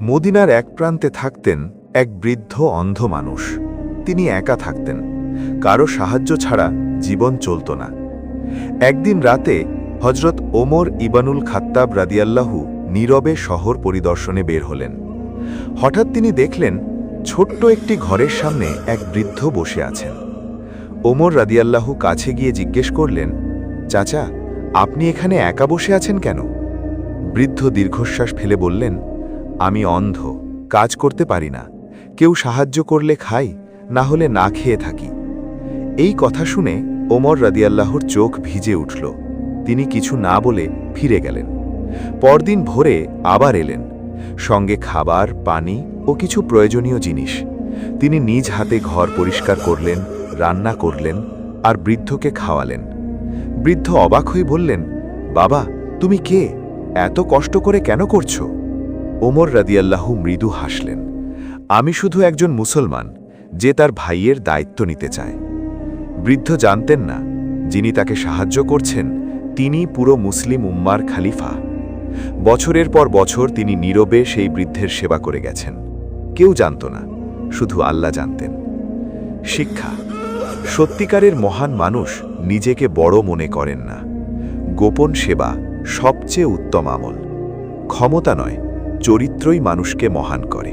মদিনার এক প্রান্তে থাকতেন এক বৃদ্ধ অন্ধ মানুষ। তিনি একা থাকতেন, কারো সাহায্য ছাড়া জীবন চলত না। একদিন রাতে হজরত ওমর ইবানুল খাত্তাব রাদিয়াল্লাহু নীরবে শহর পরিদর্শনে বের হলেন। হঠাৎ তিনি দেখলেন ছোট্ট একটি ঘরের সামনে এক বৃদ্ধ বসে আছেন। ওমর রাদিয়াল্লাহু কাছে গিয়ে জিজ্ঞেস করলেন, চাচা, আপনি এখানে একা বসে আছেন কেন? বৃদ্ধ দীর্ঘশ্বাস ফেলে বললেন, আমি অন্ধ, কাজ করতে পারি না। কেউ সাহায্য করলে খাই, না হলে না খেয়ে থাকি। এই কথা শুনে ওমর রাদিয়াল্লাহুর চোখ ভিজে উঠল। তিনি কিছু না বলে ফিরে গেলেন। পরদিন ভোরে আবার এলেন, সঙ্গে খাবার, পানি ও কিছু প্রয়োজনীয় জিনিস। তিনি নিজ হাতে ঘর পরিষ্কার করলেন, রান্না করলেন আর বৃদ্ধকে খাওয়ালেন। বৃদ্ধ অবাক হয়ে বললেন, বাবা, তুমি কে? এত কষ্ট করে কেন করছো? ওমর রাদিয়াল্লাহু মৃদু হাসলেন, আমি শুধু একজন মুসলমান যে তার ভাইয়ের দায়িত্ব নিতে চায়। বৃদ্ধ জানতেন না, যিনি তাকে সাহায্য করছেন তিনি পুরো মুসলিম উম্মার খলিফা। বছরের পর বছর তিনি নীরবে সেই বৃদ্ধের সেবা করে গেছেন। কেউ জানত না, শুধু আল্লাহ জানতেন। শিক্ষা: সত্যিকারের মহান মানুষ নিজেকে বড় মনে করেন না। গোপন সেবা সবচেয়ে উত্তম আমল। ক্ষমতা নয়, চরিত্রই মানুষকে মহান করে।